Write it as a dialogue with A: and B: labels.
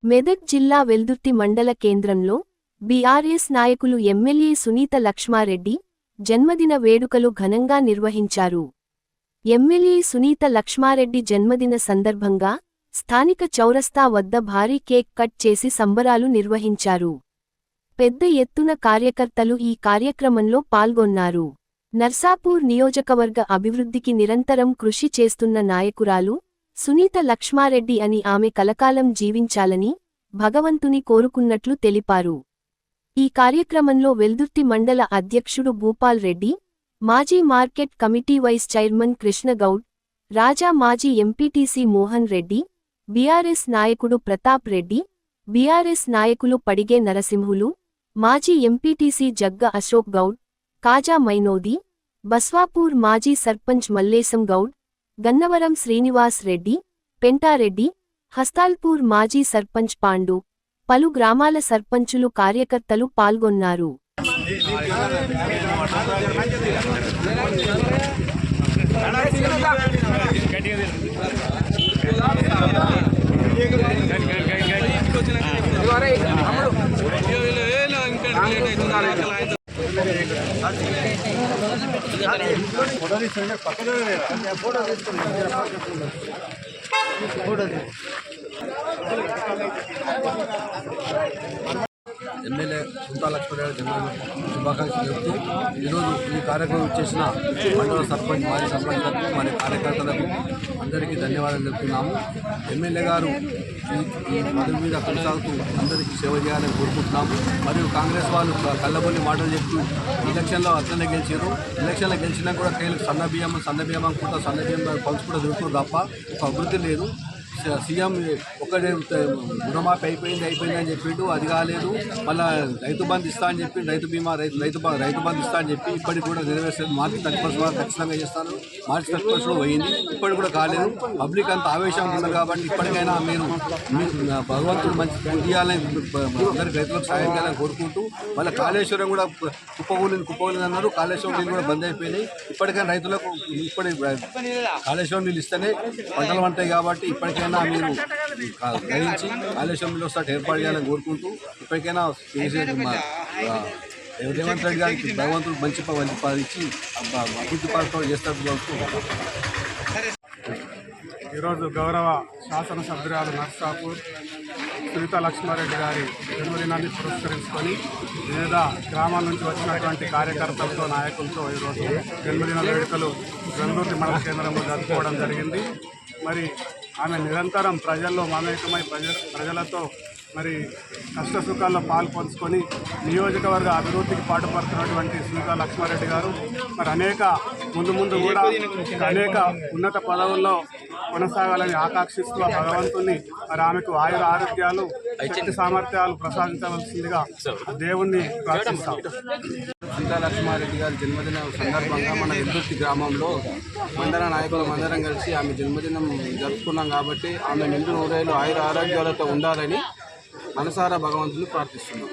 A: మెదక్ జిల్లా వెల్దుర్తి మండల కేంద్రంలో బీఆర్ఎస్ నాయకులు ఎమ్మెల్యే సునీత లక్ష్మారెడ్డి జన్మదిన వేడుకలు ఘనంగా నిర్వహించారు. ఎమ్మెల్యే సునీత లక్ష్మారెడ్డి జన్మదిన సందర్భంగా స్థానిక చౌరస్తా వద్ద భారీ కేక్ కట్ చేసి సంబరాలు నిర్వహించారు. పెద్ద ఎత్తున కార్యకర్తలు ఈ కార్యక్రమంలో పాల్గొన్నారు. నర్సాపూర్ నియోజకవర్గ అభివృద్ధికి నిరంతరం కృషి చేస్తున్న నాయకురాలు సునీత లక్ష్మారెడ్డి అని ఆమె కలకాలం జీవించాలని భగవంతుని కోరుకున్నట్లు తెలిపారు. ఈ కార్యక్రమంలో వెల్దుర్తి మండల అధ్యక్షుడు భూపాల్ రెడ్డి, మాజీ market committee vice chairman Krishna Goud, Raja మాజీ ఎంపీటీసీ మోహన్ రెడ్డి, బీఆర్ఎస్ నాయకుడు ప్రతాప్ రెడ్డి, బీఆర్ఎస్ నాయకులు పడిగే నరసింహులు, మాజీ ఎంపీటీసీ జగ్గ అశోక్ గౌడ్, కాజా మైనోది, బస్వాపూర్ మాజీ సర్పంచ్ మల్లేశం గౌడ్, గన్నవరం శ్రీనివాస్ రెడ్డి, పెంటారెడ్డి, హస్తాల్పూర్ మాజీ సర్పంచ్ పాండు, పలు గ్రామాల సర్పంచులు కార్యకర్తలు పాల్గొన్నారు.
B: ఎమ్మెల్యే సునీత లక్ష్మారెడ్డి జన్మదిన శుభాకాంక్షలు చెబుతూ ఈరోజు ఈ కార్యక్రమం చేసిన మండల సర్పంచ్ మాజీ సర్పంచ్లకు మరియు కార్యకర్తలకు అందరికీ ధన్యవాదాలు చెప్తున్నాము. ఎమ్మెల్యే గారు ఈ పదవి మీద కొనసాగుతూ అందరికీ సేవ చేయాలని కోరుకుంటున్నాము. మరియు కాంగ్రెస్ వాళ్ళు కళ్ళబొల్లి మాటలు చెప్తూ ఎలక్షన్లో అట్లనే గెలిచారు. ఎలక్షన్లో గెలిచినా కూడా కైలకు సన్నబియ్యం అనుకుంటా సన్నబియ్యం పంచు కూడా దొరుకుతుంది తప్ప ఒక అభివృద్ధి లేదు. సీఎం ఒక్కడే రుణమాఫీ అయిపోయింది అని చెప్పిండు, అది కాలేదు. మళ్ళీ రైతు బంధు ఇస్తా అని చెప్పి రైతు బీమా రైతు బంధు ఇస్తా అని చెప్పి ఇప్పటికి కూడా నెరవేర్చలేదు. మార్చి 31 ఖచ్చితంగా చేస్తాను. మార్చి 31 పోయింది, ఇప్పటికి కూడా కాలేదు. పబ్లిక్ అంత ఆవేశం ఉన్నారు కాబట్టి ఇప్పటికైనా మీరు భగవంతుడు మంచి తీయాలని అందరికి రైతులకు సాయం చేయాలని కోరుకుంటూ, మళ్ళీ కాళేశ్వరం కూడా కుప్పకూలింది అన్నారు. కాళేశ్వరం నీళ్ళు కూడా బంద్ అయిపోయినాయి. ఇప్పటికైనా రైతులకు కాళేశ్వరం నీళ్ళు ఇస్తేనే పంటలు పంటాయి కాబట్టి ఇప్పటికైనా మీరు గ్రహించి కాళేశ్వరంలో స్టార్ట్ ఏర్పాటు చేయాలని కోరుకుంటూ, ఇప్పటికైనా రేవంత్ రెడ్డి గారికి భగవంతుడు మంచి ఇచ్చి అభివృద్ధి పథకాలు చేస్తారు.
C: ఈరోజు గౌరవ శాసనసభ్యురాలు నర్సాపూర్ సునీత లక్ష్మారెడ్డి గారి జన్మదినాన్ని పురస్కరించుకొని వివిధ గ్రామాల నుంచి వచ్చినటువంటి కార్యకర్తలతో నాయకులతో ఈరోజు జన్మదిన వేడుకలు వెల్దుర్తి మండల కేంద్రంలో జరుపుకోవడం జరిగింది. మరి ఆమె నిరంతరం ప్రజల్లో మమేకమై ప్రజలతో మరి కష్ట సుఖాల్లో పాల్పంచుకొని నియోజకవర్గ అభివృద్ధికి పాటుపడుతున్నటువంటి సునీత లక్ష్మారెడ్డి గారు మరి ముందు కూడా అనేక ఉన్నత పదవుల్లో కొనసాగాలని ఆకాంక్షిస్తూ భగవంతుని మరి ఆమెకు ఆయుర ఆరోగ్యాలు శక్తి సామర్థ్యాలు ప్రసాదించవలసిందిగా దేవుణ్ణి ప్రార్థిస్తాం.
B: సునీత లక్ష్మారెడ్డి గారి జన్మదిన సందర్భంగా మన వెల్దుర్తి గ్రామంలో మండల నాయకులు అందరం కలిసి ఆమె జన్మదినం జరుపుకున్నాం కాబట్టి ఆమె నిండు నూరేళ్ళు ఆయుర ఆరోగ్యాలతో ఉండాలని మనసారా భగవంతుని ప్రార్థిస్తున్నాం.